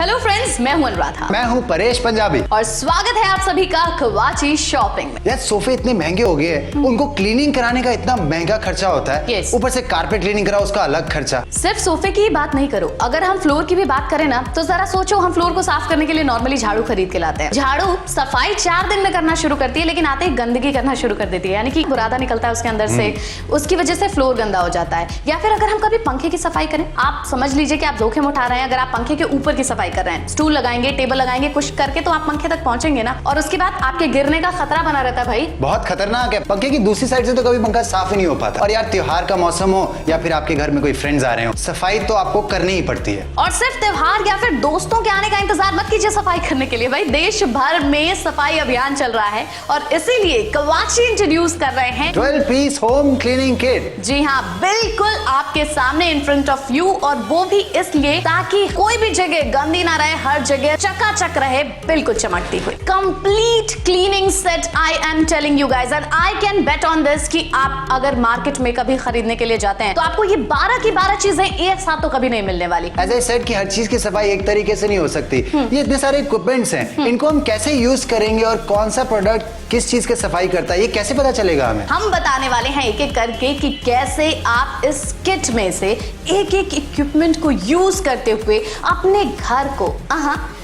Hello friends, मैं हूं अनुराधा। मैं हूं परेश पंजाबी और स्वागत है आप सभी का कवाची शॉपिंग में। यार सोफे इतने महंगे हो गए हैं, उनको क्लीनिंग कराने का इतना महंगा खर्चा होता है। Yes. ऊपर से कारपेट क्लीनिंग कराओ, उसका अलग खर्चा। सिर्फ सोफे की ही बात नहीं करो, अगर हम फ्लोर की भी बात करें ना तो जरा सोचो, हम फ्लोर को साफ करने के लिए नॉर्मली झाड़ू खरीद के लाते हैं। झाड़ू सफाई 4 दिन में करना शुरू करती है, लेकिन आते ही गंदगी करना शुरू कर देती है, यानी कि बुरादा निकलता है उसके अंदर से, उसकी वजह से फ्लोर गंदा हो जाता है। या फिर अगर हम कभी पंखे की सफाई करें, आप समझ लीजिए कि आप जोखिम उठा रहे हैं। अगर आप पंखे के ऊपर की सफाई कर रहे हैं, स्टूल लगाएंगे, टेबल लगाएंगे, कुछ करके तो आप पंखे तक पहुंचेंगे ना, और उसके बाद आपके गिरने का खतरा बना रहता है। भाई बहुत खतरनाक है। पंखे की दूसरी साइड से तो कभी पंखा साफ ही नहीं हो पाता। और यार त्योहार का मौसम हो या फिर आपके घर में कोई फ्रेंड्स आ रहे हो, सफाई तो आपको करनी ही पड़ती है। और सिर्फ त्योहार या फिर दोस्तों के आने का इंतजार मत कीजिए सफाई करने के लिए। भाई देश भर में सफाई अभियान चल रहा है और इसीलिए कवाची इंट्रोड्यूस कर रहे हैं 12 पीस होम क्लीनिंग किट। जी हाँ, बिल्कुल आपके सामने इन फ्रंट ऑफ यू, और वो भी इसलिए ताकि कोई भी जगह गंदी ना रहे, हर जगह चकाचक रहे, बिल्कुल चमकती हुई। Complete cleaning set, I am telling you guys and I can bet on this कि आप अगर मार्केट में कभी खरीदने के लिए जाते हैं तो आपको ये 12 की 12 चीजें एक साथ तो कभी नहीं मिलने वाली। एज आई सेड कि हर चीज की सफाई एक तरीके से नहीं हो सकती। ये इतने सारे इक्विपमेंट्स हैं, इनको हम कैसे यूज करेंगे और कौन सा प्रोडक्ट किस चीज की सफाई करता है, ये कैसे पता चलेगा हमें? हम बताने वाले हैं एक एक करके कि कैसे आप इस किट में से एक एक इक्विपमेंट को यूज करते हुए अपने घर को,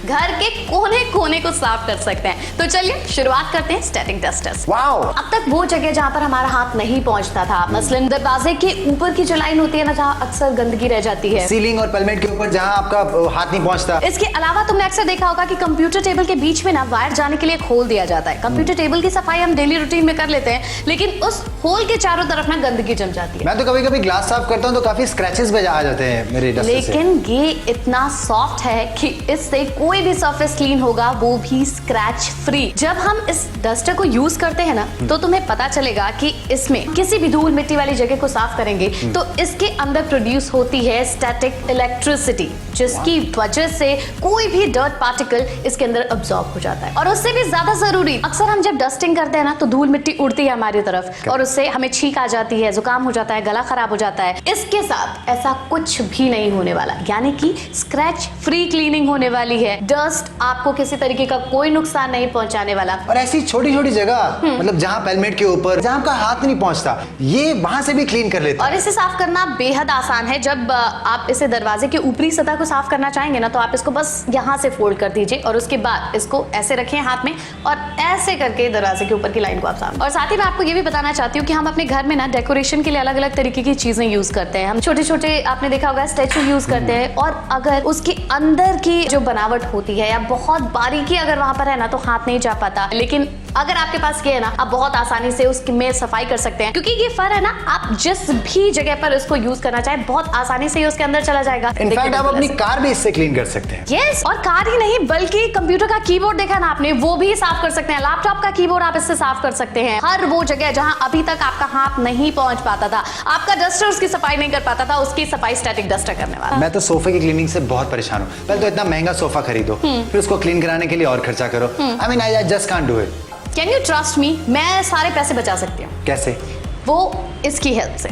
घर के कोने कोने को साफ कर सकते हैं। तो चलिए शुरुआत करते हैं स्टैटिक डस्टर्स। वाओ! अब तक वो जगह जहां पर हमारा हाथ नहीं पहुंचता था, मसलन दरवाजे के ऊपर की जो लाइन होती है ना, जहां अक्सर गंदगी रह जाती है, सीलिंग और पेलमेट के ऊपर जहां आपका हाथ नहीं पहुंचता। इसके अलावा तुमने अक्सर देखा होगा कि कंप्यूटर टेबल के बीच में ना वायर जाने के लिए एक होल दिया जाता है। कंप्यूटर टेबल की सफाई हम डेली रूटीन में कर लेते हैं, लेकिन उस होल के चारों तरफ ना गंदगी जम जाती है। मैं तो कभी कभी ग्लास साफ करता हूँ तो काफी स्क्रैचेस भी आ जाते हैं मेरे डस्टर से। लेकिन ये इतना सॉफ्ट है कि इससे कोई भी सरफेस क्लीन होगा, वो भी स्क्रैच फ्री। जब हम इस डस्टर को यूज करते हैं ना, तो तुम्हें पता चलेगा कि इसमें किसी भी धूल मिट्टी वाली जगह को साफ करेंगे तो इसके अंदर प्रोड्यूस होती है स्टैटिक इलेक्ट्रिसिटी, जिसकी वजह से कोई भी डर्ट पार्टिकल इसके अंदर अब्सॉर्ब हो जाता है। और उससे भी ज्यादा जरूरी, अक्सर हम जब डस्टिंग करते हैं ना तो धूल मिट्टी उड़ती है हमारी तरफ और उससे हमें छींक आ जाती है, जुकाम हो जाता है, गला खराब हो जाता है। इसके साथ ऐसा कुछ भी नहीं होने वाला, यानी कि स्क्रैच फ्री क्लीनिंग होने वाली है। डस्ट आपको किसी तरीके का कोई नुकसान नहीं पहुंचाने वाला। और ऐसी छोटी छोटी जगह, मतलब जहां पेलमेट के ऊपर जहां आपका हाथ नहीं पहुंचता, ये वहां से भी क्लीन कर लेता है। और इसे साफ करना बेहद आसान है। जब आप इसे दरवाजे की ऊपरी सतह को साफ करना चाहेंगे ना, तो आप इसको बस यहाँ से फोल्ड कर दीजिए और उसके बाद इसको ऐसे रखें हाथ में और ऐसे करके दरवाजे के ऊपर की लाइन को आप साफ। और साथ ही मैं आपको ये भी बताना चाहती हूँ कि हम अपने घर में ना डेकोरेशन के लिए अलग अलग तरीके की चीजें यूज करते हैं। हम छोटे छोटे, आपने देखा होगा, स्टैचू यूज करते हैं, और अगर उसके अंदर की जो बनावट होती है या बहुत बारीकी अगर वहां पर है ना, तो हाथ नहीं जा पाता। लेकिन अगर आपके पास ये है ना, आप बहुत आसानी से उसकी में सफाई कर सकते हैं, क्योंकि ये फर है ना, आप जिस भी जगह पर इसको यूज करना चाहे बहुत आसानी से उसके अंदर चला जाएगा। इनफैक्ट आप अपनी कार भी इससे क्लीन कर सकते हैं। यस, और कार ही नहीं बल्कि कंप्यूटर का कीबोर्ड देखा ना आपने, वो भी साफ कर सकते हैं। लैपटॉप का कीबोर्ड आप इससे साफ कर सकते हैं। हर वो जगह जहां अभी तक आपका हाथ नहीं पहुंच पाता था, आपका डस्टर उसकी सफाई नहीं कर पाता था, उसकी सफाई स्टैटिक डस्टर करने वाला। मैं तो सोफे की क्लीनिंग से बहुत परेशान हूँ। पहले तो इतना महंगा सोफा खरीदो, फिर उसको क्लीन कराने के लिए और खर्चा करो। I mean I just can't do it. Can you trust me, मैं सारे पैसे बचा सकती हूँ। कैसे? वो इसकी हेल्प से।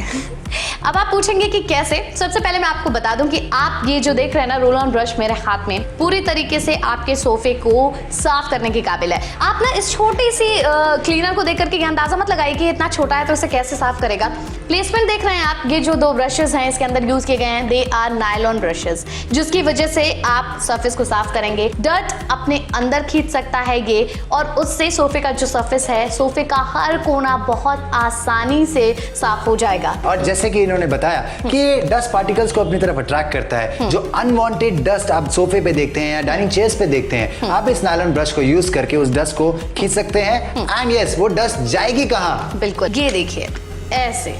अब आप पूछेंगे कि कैसे। सबसे पहले मैं आपको बता दूं कि आप ये जो देख रहे हैं ना, रोल ऑन ब्रश मेरे हाथ में पूरी तरीके से आपके सोफे को साफ करने के काबिल है। आप ना इस छोटी सी क्लीनर को देख करके अंदाजा मत लगाइए कि इतना छोटा है तो इसे कैसे साफ करेगा। प्लेसमेंट देख रहे हैं आप, ये जो 2 ब्रशेस हैं इसके अंदर यूज किए गए हैं, दे आर नायलॉन ब्रशेस, जिसकी वजह से आप सरफेस को साफ करेंगे। डर्ट अपने अंदर खींच सकता है ये, और उससे सोफे का जो सरफेस है, सोफे का हर कोना बहुत आसानी से साफ हो जाएगा। और जैसे कि इन्होंने बताया कि डस्ट पार्टिकल्स को अपनी तरफ अट्रैक्ट करता है। जो अनवांटेड डस्ट आप सोफे पे देखते हैं या डाइनिंग चेयर्स पे देखते हैं, आप इस नायलॉन ब्रश को यूज करके उस डस्ट को खींच सकते हैं। एंड यस, वो डस्ट जाएगी कहां? बिल्कुल, ये देखिए ऐसे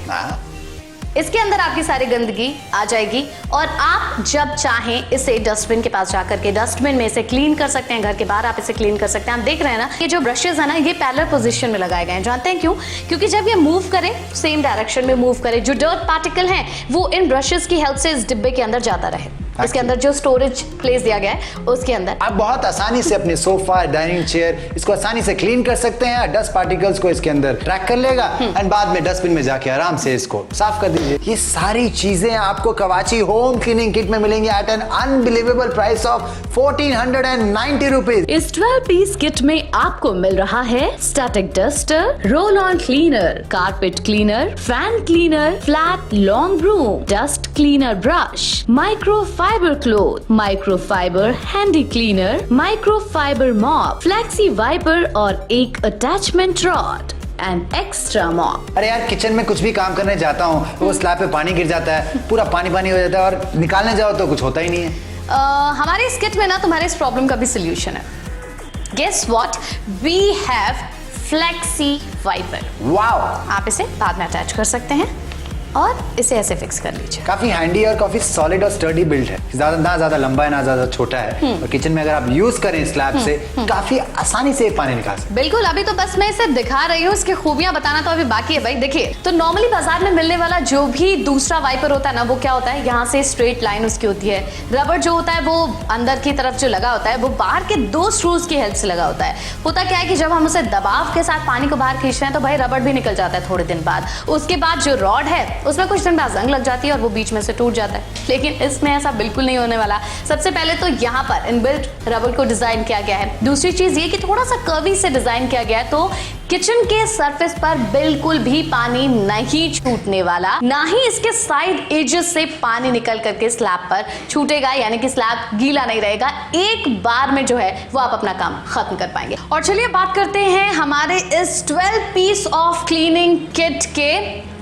इसके अंदर आपकी सारी गंदगी आ जाएगी, और आप जब चाहें इसे डस्टबिन के पास जाकर के डस्टबिन में इसे क्लीन कर सकते हैं। घर के बाहर आप इसे क्लीन कर सकते हैं। आप देख रहे हैं ना, ये जो ब्रशेस है ना, ये पैरेलल पोजीशन में लगाए गए हैं। जानते हैं क्यों? क्योंकि जब ये मूव करें, सेम डायरेक्शन में मूव करें, जो डर्ट पार्टिकल हैं वो इन ब्रशेस की हेल्प से इस डिब्बे के अंदर जाता रहे। इसके अंदर जो स्टोरेज प्लेस दिया गया है उसके अंदर आप बहुत आसानी से अपने सोफा, डाइनिंग चेयर इसको आसानी से क्लीन कर सकते हैं। डस्ट पार्टिकल्स को इसके अंदर ट्रैक कर लेगा एंड बाद में डस्टबिन में जाके आराम से इसको साफ कर दीजिए। ये सारी चीजें आपको कवाची होम क्लीनिंग किट में मिलेंगी at an unbelievable price of 1490 rupees. इस 12 पीस किट में आपको मिल रहा है static duster, roll on cleaner, carpet cleaner, fan cleaner, flat long broom, dust cleaner brush, microfibre cloth, microfibre handy cleaner, microfibre mop, flexi wiper और एक attachment rod and extra mop. अरे यार kitchen में कुछ भी काम करने जाता हूँ वो स्लैब पे पानी गिर जाता है, पूरा पानी पानी हो जाता है और निकालने जाओ तो कुछ होता ही नहीं है। हमारे इस किट में ना तुम्हारे इस प्रॉब्लम का भी सोल्यूशन है। Guess what, we have flexi wiper. Wow, आप इसे बाद में अटैच कर सकते हैं और इसे ऐसे फिक्स कर लीजिए। काफी हैंडी और काफी सॉलिड और स्टर्डी बिल्ड है, ना ज्यादा लंबा है ना ज्यादा छोटा है और किचन में अगर आप यूज करें स्लैब से काफी आसानी से पानी निकाल सकते। बिल्कुल, अभी तो बस मैं इसे दिखा रही हूँ, इसकी खूबियां बताना तो अभी बाकी है भाई। देखिए, तो नॉर्मली बाजार में मिलने वाला जो भी दूसरा वाइपर होता है ना, वो क्या होता है, यहाँ से स्ट्रेट लाइन उसकी होती है। रबर जो होता है वो अंदर की तरफ जो लगा होता है वो बाहर के 2 स्क्रूज की हेल्प से लगा होता है। होता क्या है कि जब हम उसे दबाव के साथ पानी को बाहर खींचते हैं तो भाई रबर भी निकल जाता है थोड़े दिन बाद। उसके बाद जो रॉड है उसमें कुछ दिन बाद जंग लग जाती है और वो बीच में से टूट जाता है। लेकिन इसमें ऐसा बिल्कुल नहीं होने वाला। सबसे पहले तो यहाँ पर इनबिल्ट रबर को डिजाइन किया गया है। दूसरी चीज ये कि थोड़ा सा कर्वी से डिजाइन किया गया है, तो किचन के सरफेस पर बिल्कुल भी पानी नहीं छूटने वाला, ना ही इसके साइड एजेस से पानी निकल करके स्लैब पर छूटेगा, यानी कि स्लैब गीला नहीं रहेगा। एक बार में जो है वो आप अपना काम खत्म कर पाएंगे। और चलिए बात करते हैं हमारे इस 12 पीस ऑफ क्लीनिंग किट के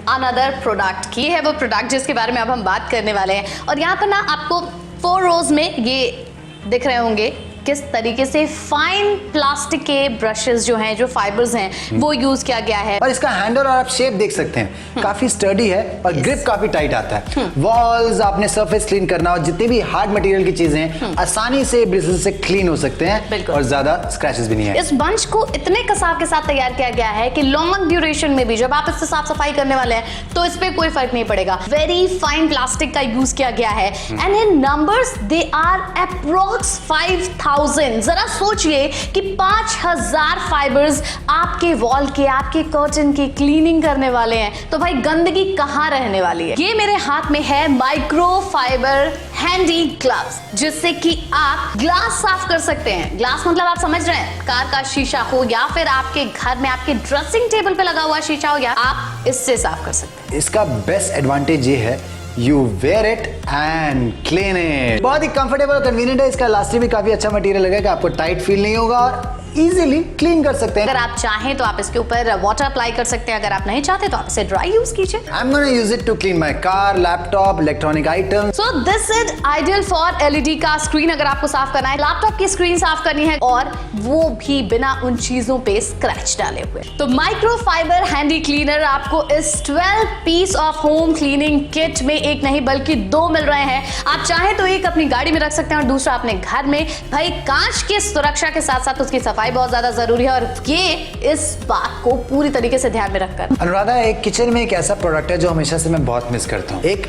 अनदर प्रोडक्ट की। है वो प्रोडक्ट जिसके बारे में अब हम बात करने वाले हैं। और यहाँ पर ना आपको 4 रोज में ये दिख रहे होंगे किस तरीके से फाइन प्लास्टिक के ब्रशेस जो हैं, जो फाइबर्स हैं, वो यूज किया गया है। और इसका हैंडल और आप शेप देख सकते हैं, काफी स्टर्डी है और ग्रिप काफी टाइट आता है। वॉल्स, आपने सरफेस क्लीन करना और जितने भी हार्ड मटेरियल की चीजें हैं आसानी से ब्रिसल से क्लीन हो सकते हैं और ज्यादा स्क्रैचेस भी नहीं है। इस बंच को इतने कसाव के साथ तैयार किया गया है कि लॉन्ग ड्यूरेशन में भी जब आप इससे साफ सफाई करने वाले हैं तो इस पे कोई फर्क नहीं पड़ेगा। वेरी फाइन प्लास्टिक का यूज किया गया है and in numbers they are approx 5000। जरा सोचिए कि 5000 फाइबर्स आपके वॉल के, आपके कर्टन की क्लीनिंग करने वाले हैं, तो भाई गंदगी कहां रहने वाली है। ये मेरे हाथ में है माइक्रोफाइबर हैंडी ग्लव्स, जिससे कि आप ग्लास साफ कर सकते हैं। ग्लास मतलब आप समझ रहे हैं, कार का शीशा हो या फिर आपके घर में आपके ड्रेसिंग टेबल पे लगा हुआ शीशा हो, या आप इससे साफ कर सकते हैं। इसका बेस्ट एडवांटेज ये है, You wear it and clean it। बहुत ही कंफर्टेबल और कन्वीनियंट है। इसका इलास्टिक भी काफी अच्छा मटेरियल लगेगा, आपको टाइट फील नहीं होगा और इजीली क्लीन कर सकते हैं। अगर आप चाहें तो आप इसके ऊपर वाटर अप्लाई कर सकते हैं, अगर आप नहीं चाहते तो आप इसे ड्राई यूज कीजिए। I'm gonna use it to clean my car, laptop, electronic items। So this is ideal for LED का स्क्रीन अगर आपको साफ करना है, लैपटॉप की स्क्रीन साफ करनी है और वो भी बिना उन चीजों पे स्क्रैच डाले हुए। तो माइक्रोफाइबर हैंडी क्लीनर आपको इस 12 piece of home cleaning kit में एक नहीं बल्कि 2 मिल रहे हैं। आप चाहें तो एक अपनी गाड़ी में रख सकते हैं और दूसरा अपने घर में। भाई कांच की सुरक्षा के साथ साथ उसकी सफाई बहुत ज्यादा जरूरी है और ये इस बात को पूरी तरीके से ध्यान में रखकर। अनुराधा, एक किचन में एक ऐसा प्रोडक्ट है जो हमेशा से मैं बहुत मिस करता हूँ, एक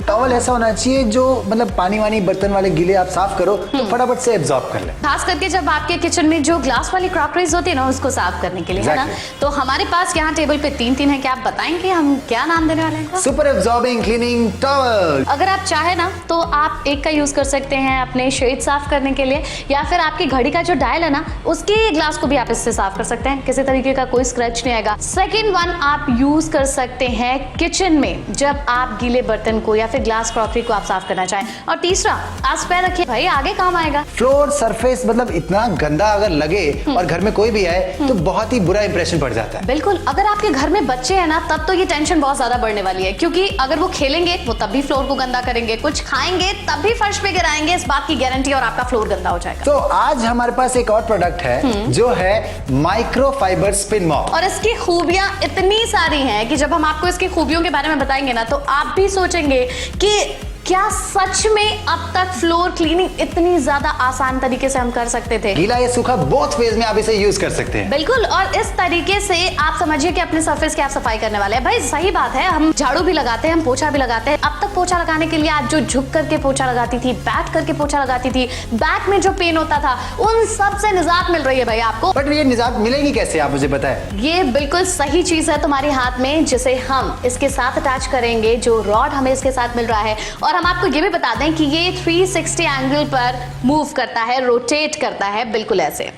टॉवल ऐसा होना चाहिए जो मतलब पानी वानी बर्तन वाले गीले आप साफ करो तो फटाफट से एब्जॉर्ब कर ले। खास करके जब आपके किचन में जो ग्लास वाली क्रॉकरीज होती है ना, उसको साफ करने के लिए है ना। तो हमारे पास यहाँ टेबल पे 3 हैं। क्या आप बताएंगे हम क्या नाम देने वाले हैं? Super absorbing cleaning towel. अगर आप चाहे ना तो आप एक का यूज कर सकते हैं अपने शेड साफ करने के लिए, या फिर आपकी घड़ी का जो डायल है ना उसके ग्लास को भी आप इससे साफ कर सकते हैं, किसी तरीके का कोई स्क्रैच नहीं आएगा। सेकंड वन आप यूज कर सकते हैं किचन में जब आप गीले बर्तन को या फिर ग्लास क्रॉकरी को आप साफ करना चाहें। और तीसरा आस पैर रखिए, भाई आगे काम आएगा। फ्लोर सरफेस मतलब इतना गंदा अगर लगे और घर में कोई भी आए तो बहुत ही बुरा इंप्रेशन पड़ जाता है। बिल्कुल, अगर आपके घर में बच्चे हैं ना तब तो ये टेंशन बहुत ज्यादा बढ़ने वाली है, क्योंकि अगर वो खेलेंगे वो तब भी फ्लोर को गंदा करेंगे, कुछ खाएंगे तब भी फर्श पे गिराएंगे, इस बात की गारंटी, और आपका फ्लोर गंदा हो जाएगा। तो आज हमारे पास एक और प्रोडक्ट है जो है माइक्रोफाइबर स्पिन मॉप। और इसकी खूबियां इतनी सारी हैं कि जब हम आपको इसकी खूबियों के बारे में बताएंगे ना तो आप भी सोचेंगे कि क्या सच में अब तक फ्लोर क्लीनिंग इतनी ज्यादा आसान तरीके से हम कर सकते थे? गीला या सूखा बोथ फेज में आप इसे यूज कर सकते हैं। बिल्कुल, और इस तरीके से आप समझिए कि अपने सरफेस की आप सफाई करने वाले हैं। भाई सही बात है, हम झाड़ू भी लगाते हैं, हम पोछा भी लगाते हैं। अब तक पोछा लगाने के लिए आप जो झुक करके पोछा लगाती थी, बैठ करके पोछा लगाती थी, बैक में जो पेन होता था, उन सब से निजात मिल रही है भाई आपको। बट ये निजात मिलेगी कैसे, आप मुझे बताएं। ये बिल्कुल सही चीज है तुम्हारे हाथ में, जिसे हम इसके साथ अटैच करेंगे। जो रॉड हमें इसके साथ मिल रहा है, और हम आपको ये भी बता दें कि ये 360 एंगल पर मूव करता है, रोटेट करता है, बिल्कुल ऐसे।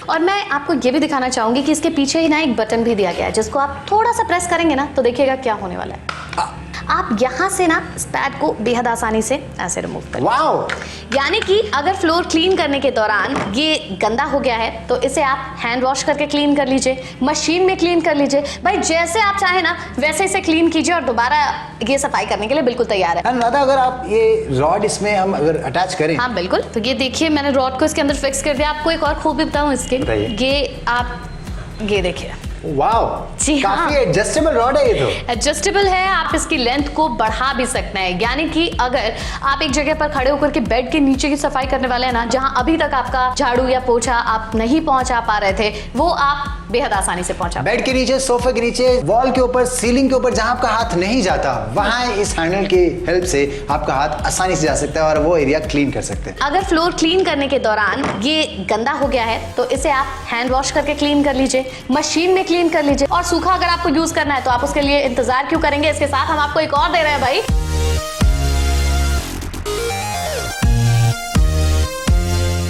और मैं आपको ये भी दिखाना चाहूंगी कि इसके पीछे ही ना एक बटन भी दिया गया है, जिसको आप थोड़ा सा प्रेस करेंगे ना तो देखिएगा क्या होने वाला है। आप यहाँ से ना इस पैड को बेहद आसानी से ऐसे रिमूव करें। वाओ! यानी कि अगर फ्लोर क्लीन करने के दौरान ये गंदा हो गया है तो इसे आप हैंड वॉश करके क्लीन कर लीजिए, मशीन में क्लीन कर लीजिए, भाई जैसे आप चाहे ना वैसे इसे क्लीन कीजिए और दोबारा ये सफाई करने के लिए बिल्कुल तैयार है। अनुराधा, अगर आप ये रॉड इसमें हम अगर अटैच करें। हाँ बिल्कुल, तो ये देखिए मैंने रॉड को इसके अंदर फिक्स कर दिया। आपको एक और खूबी बताऊं इसके, ये आप ये देखिए, वाओ, जी हाँ, काफी एडजस्टेबल रॉड है ये तो। एडजस्टेबल है, आप इसकी लेंथ को बढ़ा भी सकते हैं। यानी कि अगर आप एक जगह पर खड़े होकर के बेड के नीचे की सफाई करने वाले हैं ना, जहां अभी तक आपका झाड़ू या पोछा आप नहीं पहुंचा पा रहे थे, वो आप बेहद आसानी से पहुंचा। बेड के नीचे, सोफे के नीचे, वॉल के ऊपर, सीलिंग के ऊपर, जहां आपका हाथ नहीं जाता, वहां इस हैंडल की हेल्प से आपका हाथ आसानी से जा सकता है और वो एरिया क्लीन कर सकते हैं। अगर फ्लोर क्लीन करने के दौरान ये गंदा हो गया है तो इसे आप हैंड वॉश करके क्लीन कर लीजिए, मशीन में क्लीन कर लीजिए। और सूखा अगर आपको यूज करना है तो आप उसके लिए इंतजार क्यों करेंगे? इसके साथ हम आपको एक और दे रहे हैं भाई।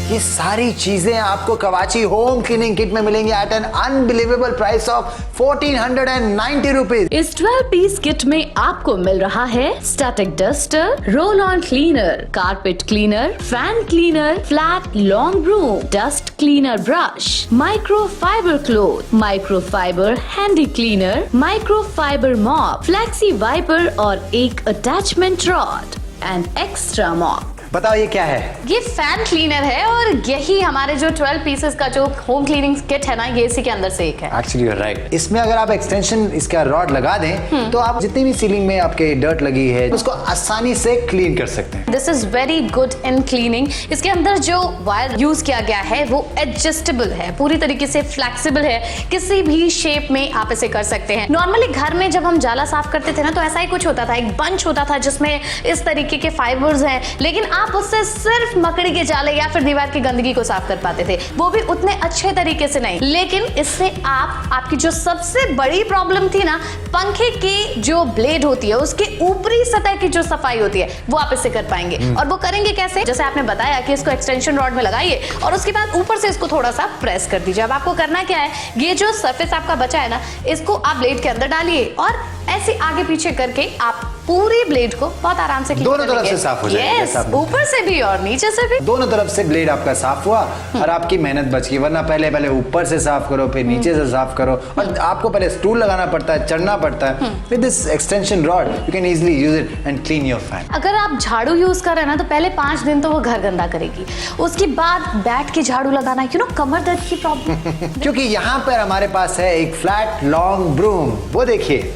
ये सारी चीजें आपको कवाची होम क्लीनिंग किट में मिलेंगी at an unbelievable price of 1490 rupees. इस 12 पीस किट में आपको मिल रहा है static duster, roll on cleaner, carpet cleaner, fan cleaner, flat long broom, dust cleaner brush, microfibre cloth, microfibre handy cleaner, microfibre mop, flexi wiper और एक attachment rod and extra mop. बताओ ये क्या है? ये फैन क्लीनर है और यही हमारे जो 12 पीसेस का जो होम क्लीनिंग किट है ना, ये इसी के अंदर से एक है। Actually you are right. इसमें अगर आप एक्सटेंशन इसका रॉड लगा दें तो आप जितनी भी सीलिंग में आपके डर्ट लगी है उसको आसानी से क्लीन कर सकते हैं। This is very good in cleaning. इसके अंदर जो वायर यूज किया गया है वो एडजस्टेबल है, पूरी तरीके से फ्लेक्सिबल है, किसी भी शेप में आप इसे कर सकते हैं। नॉर्मली घर में जब हम जाला साफ करते थे ना तो ऐसा ही कुछ होता था, एक बंच होता था जिसमें इस तरीके के फाइबर्स हैं, लेकिन आप उससे सिर्फ मकड़ी के जाले या फिर दीवार की गंदगी को साफ कर पाते थे, वो भी उतने अच्छे तरीके से नहीं। लेकिन इससे आपकी जो सबसे बड़ी प्रॉब्लम थी ना, पंखे की जो ब्लेड होती है उसके ऊपरी सतह की जो सफाई होती है वो आप इससे कर पाएंगे। और वो करेंगे कैसे? जैसे आपने बताया कि इसको एक्सटेंशन रॉड में लगाइए और उसके बाद ऊपर से इसको थोड़ा सा प्रेस कर दीजिए। अब आपको करना क्या है, ये जो सरफेस आपका बचा है ना, इसको आप ब्लेड के अंदर डालिए और ऐसे आगे पीछे करके आप पूरी ब्लेड को बहुत आराम से दोनों तरफ से साफ हो जाएगा। yes, ऊपर से भी और नीचे से भी, दोनों तरफ से ब्लेड आपका साफ हुआ और आपकी मेहनत बच गई। वरना पहले ऊपर से साफ करो, फिर नीचे से साफ करो और आपको पहले स्टूल लगाना पड़ता है, चढ़ना पड़ता है। With this extension rod you can easily use it and clean your fan. अगर आप झाड़ू यूज कर रहे हैं ना तो पहले 5 दिन तो वो घर गंदा करेगी, उसके बाद बैठ के झाड़ू लगाना, कमर दर्द की प्रॉब्लम क्योंकि यहाँ पर हमारे पास है एक फ्लैट लॉन्ग ब्रूम, वो देखिए।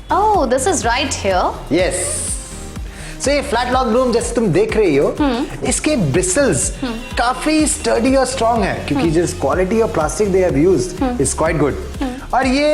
Oh, this is right here. Yes. So ये फ्लैट लॉन्ग ब्रूम जैसे तुम देख रही हो, इसके ब्रिसल्स काफी स्टर्डी और स्ट्रॉन्ग है क्योंकि जिस quality of plastic they have used is quite good. और ये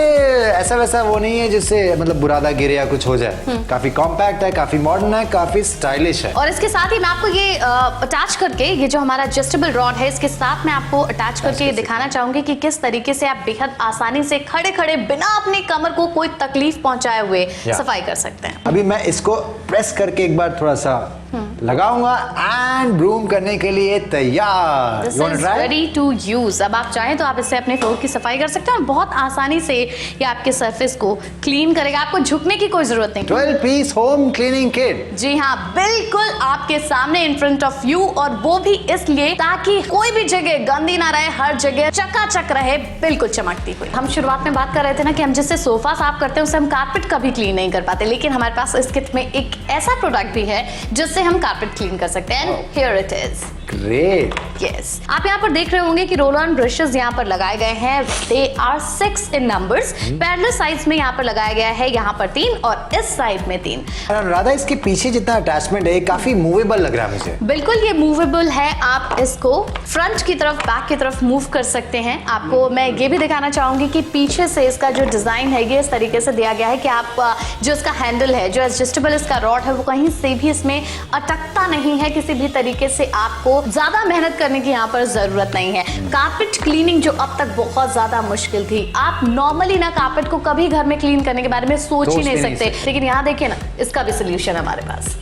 ऐसा वैसा वो नहीं है जिससे मतलब बुरादा गिरे या कुछ हो जाए। काफी कॉम्पैक्ट है, काफी मॉडर्न है, काफी स्टाइलिश है। और इसके साथ ही मैं आपको ये अटैच करके, ये जो हमारा एडजस्टेबल रॉड है इसके साथ मैं आपको अटैच करके दिखाना चाहूंगी कि किस तरीके से आप बेहद आसानी से खड़े खड़े बिना अपनी कमर को कोई तकलीफ पहुंचाए हुए सफाई कर सकते हैं। अभी मैं इसको प्रेस करके एक बार थोड़ा सा लगाऊंगा एंड ब्रूम करने के लिए तैयार। This is ready to use। अब आप चाहें तो आप इससे अपने फ्लोर की सफाई कर सकते हैं और बहुत आसानी से ये आपके सरफेस को क्लीन करेगा, आपको झुकने की कोई जरूरत नहीं। 12 पीस होम क्लीनिंग किट, जी हाँ, बिल्कुल आपके सामने इन फ्रंट ऑफ यू, और वो भी इसलिए ताकि कोई भी जगह गंदी ना रहे, हर जगह चकाचक रहे, बिल्कुल चमकती हुई। हम शुरुआत में बात कर रहे थे ना कि हम जिससे सोफा साफ करते हैं उससे हम कारपेट कभी क्लीन नहीं कर पाते, लेकिन हमारे पास इस किट में एक ऐसा प्रोडक्ट भी है जिससे हम कारपेट क्लीन कर सकते हैं। And here it is. Great. Yes, आप यहाँ पर देख रहे होंगे कि रोल ऑन ब्रशेस यहाँ पर लगाए गए हैं। They are 6 in numbers. Parallel sides में यहाँ पर लगाया गया है, यहाँ पर 3 और इस साइड में 3। राधा, इसके पीछे जितना अटैचमेंट है काफी मूवेबल लग रहा है मुझे। बिल्कुल ये मूवेबल है। आप इसको फ्रंट की तरफ, बैक की तरफ मूव कर सकते हैं। आपको मैं ये भी दिखाना चाहूंगी कि पीछे से इसका जो डिजाइन है ये इस तरीके से दिया गया है कि आप जो इसका हैंडल है, जो एडजस्टेबल इसका रॉड है, वो कहीं से भी इसमें अटकता नहीं है किसी भी तरीके से। आपको ज्यादा मेहनत करने की यहाँ पर जरूरत नहीं है। कारपेट क्लीनिंग जो अब तक बहुत ज्यादा मुश्किल थी, आप नॉर्मली ना कारपेट को कभी घर में क्लीन करने के बारे में सोच ही नहीं सकते, लेकिन यहाँ देखिए ना, इसका भी सोल्यूशन हमारे पास।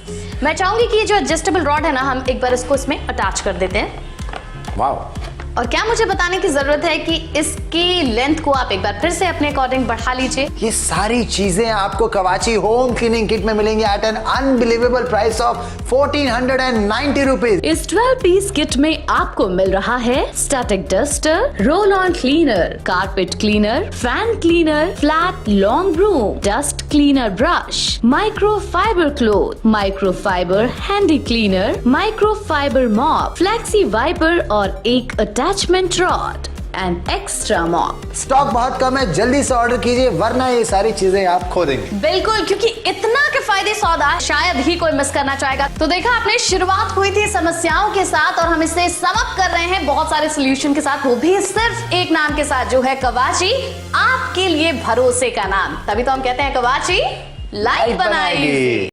मैं चाहूंगी कि ये जो एडजस्टेबल रॉड है ना, हम एक बार इसको इसमें अटैच कर देते हैं। वाओ। और क्या मुझे बताने की जरूरत है कि इसकी लेंथ को आप एक बार फिर से अपने अकॉर्डिंग बढ़ा लीजिए। ये सारी चीजें आपको कवाची होम क्लीनिंग किट में मिलेंगी at an unbelievable price of 1490 rupees. इस 12 पीस किट में आपको मिल रहा है static duster, roll on cleaner, carpet cleaner, fan cleaner, flat long broom, dust cleaner brush, microfibre cloth, microfibre handy cleaner, microfibre mop, flexi wiper और एक attachment rod and extra mop. Stock बहुत कम है, जल्दी से ऑर्डर कीजिए वरना ये सारी चीजें आप खो देंगे। बिल्कुल, क्योंकि इतना किफायती सौदा शायद ही कोई मिस करना चाहेगा। तो देखा आपने, शुरुआत हुई थी समस्याओं के साथ और हम इसे समाप्त कर रहे हैं बहुत सारे सोल्यूशन के साथ, वो भी सिर्फ एक नाम के साथ, जो है कवाची, आपके लिए भरोसे का नाम। तभी तो हम कहते हैं कवाची लाइफ बनाएगी।